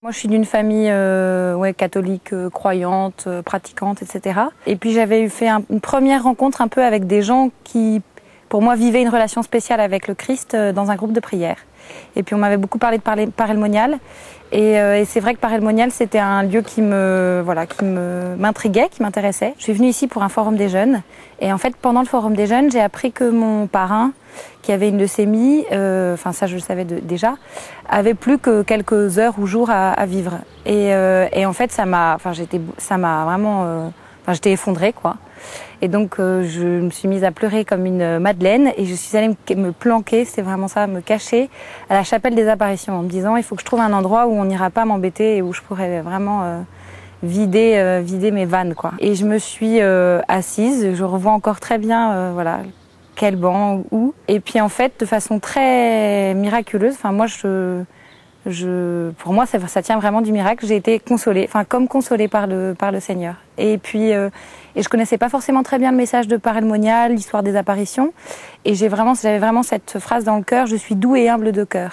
Moi, je suis d'une famille catholique, croyante, pratiquante, etc. Et puis j'avais fait une première rencontre un peu avec des gens qui, pour moi, vivaient une relation spéciale avec le Christ dans un groupe de prière. Et puis on m'avait beaucoup parlé de Paray-le-Monial. Et c'est vrai que Paray-le-Monial, c'était un lieu qui m'intriguait, qui m'intéressait. Je suis venue ici pour un forum des jeunes. Et en fait, pendant le forum des jeunes, j'ai appris que mon parrain, qui avait une leucémie, ça je le savais déjà, avait plus que quelques heures ou jours à vivre. Et en fait, j'étais effondrée, quoi. Et donc je me suis mise à pleurer comme une madeleine et je suis allée me planquer, c'était vraiment ça, me cacher à la chapelle des apparitions en me disant il faut que je trouve un endroit où on n'ira pas m'embêter et où je pourrais vraiment vider mes vannes, quoi. Et je me suis assise, je revois encore très bien quel banc, où. Et puis en fait, de façon très miraculeuse, pour moi, ça tient vraiment du miracle. J'ai été consolée, comme consolée par le Seigneur. Et puis, je connaissais pas forcément très bien le message de Paray-le-Monial, l'histoire des apparitions. Et j'avais vraiment cette phrase dans le cœur: je suis doux et humble de cœur.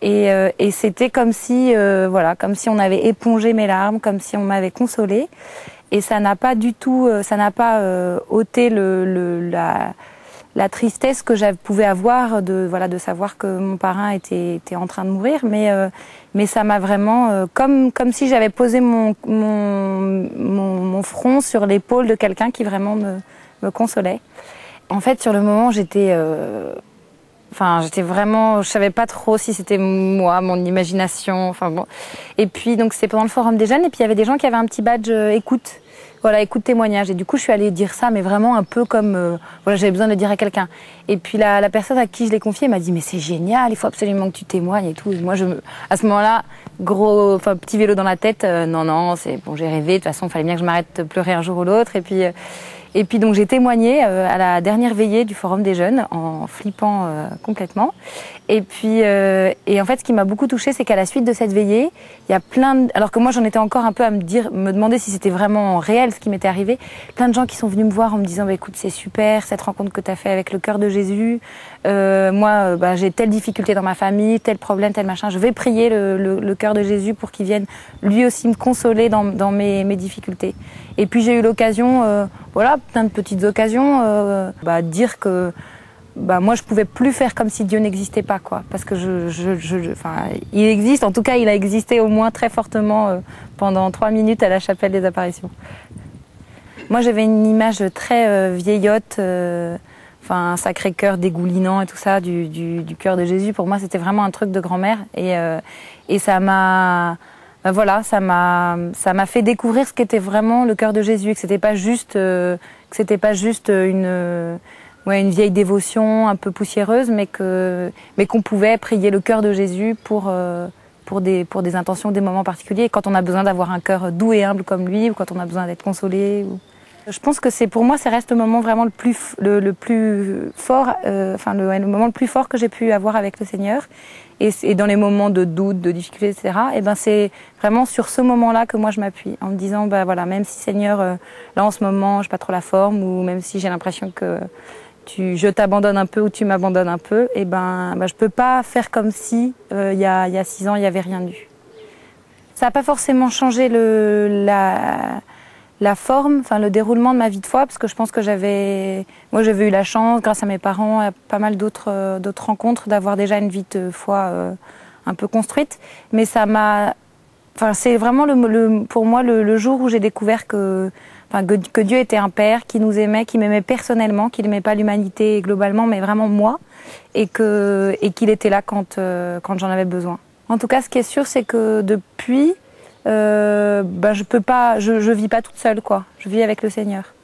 Et c'était comme si on avait épongé mes larmes, comme si on m'avait consolée. Et ça n'a pas du tout, ôté la tristesse que je pouvais avoir de savoir que mon parrain était en train de mourir, mais ça m'a vraiment comme si j'avais posé mon front sur l'épaule de quelqu'un qui vraiment me consolait. En fait, sur le moment, j'étais vraiment, je savais pas trop si c'était moi, mon imagination, Et puis donc c'était pendant le forum des jeunes et puis il y avait des gens qui avaient un petit badge écoute. Écoute témoignage. Et du coup, je suis allée dire ça, mais vraiment un peu comme, j'avais besoin de le dire à quelqu'un. Et puis la personne à qui je l'ai confié m'a dit, mais c'est génial, il faut absolument que tu témoignes et tout. Et moi, à ce moment-là, petit vélo dans la tête, non, c'est bon, j'ai rêvé. De toute façon, il fallait bien que je m'arrête de pleurer un jour ou l'autre. Et puis donc j'ai témoigné à la dernière veillée du Forum des Jeunes en flippant complètement. Et en fait, ce qui m'a beaucoup touchée, c'est qu'à la suite de cette veillée, il y a alors que moi j'en étais encore un peu à me demander si c'était vraiment réel ce qui m'était arrivé, plein de gens qui sont venus me voir en me disant écoute, c'est super cette rencontre que tu as fait avec le cœur de Jésus. Moi, j'ai telle difficulté dans ma famille, tel problème, tel machin. Je vais prier le cœur de Jésus pour qu'il vienne lui aussi me consoler dans mes difficultés. Et puis j'ai eu l'occasion, plein de petites occasions, dire que moi je pouvais plus faire comme si Dieu n'existait pas, quoi, parce que il existe, en tout cas il a existé au moins très fortement pendant 3 minutes à la chapelle des apparitions. Moi j'avais une image très vieillotte, un Sacré-Cœur dégoulinant et tout ça du cœur de Jésus. Pour moi c'était vraiment un truc de grand-mère et ça m'a ça m'a fait découvrir ce qu'était vraiment le cœur de Jésus, que c'était pas juste une vieille dévotion un peu poussiéreuse, mais qu'on pouvait prier le cœur de Jésus pour des intentions, des moments particuliers, quand on a besoin d'avoir un cœur doux et humble comme lui, ou quand on a besoin d'être consolé. Je pense que pour moi, ça reste le moment vraiment le plus fort, le moment le plus fort que j'ai pu avoir avec le Seigneur. Et dans les moments de doute, de difficulté, etc., c'est vraiment sur ce moment-là que moi je m'appuie, en me disant, même si Seigneur, là en ce moment, j'ai pas trop la forme, ou même si j'ai l'impression que je t'abandonne un peu ou tu m'abandonnes un peu, je peux pas faire comme si il y a 6 ans il y avait rien eu. Ça n'a pas forcément changé la forme, le déroulement de ma vie de foi, parce que je pense que j'avais eu la chance, grâce à mes parents, à pas mal d'autres rencontres, d'avoir déjà une vie de foi un peu construite. Mais c'est vraiment pour moi le jour où j'ai découvert que Dieu était un père qui nous aimait, qui m'aimait personnellement, qui n'aimait pas l'humanité globalement, mais vraiment moi, et qu'il était là quand j'en avais besoin. En tout cas, ce qui est sûr, c'est que depuis, je vis pas toute seule, quoi. Je vis avec le Seigneur.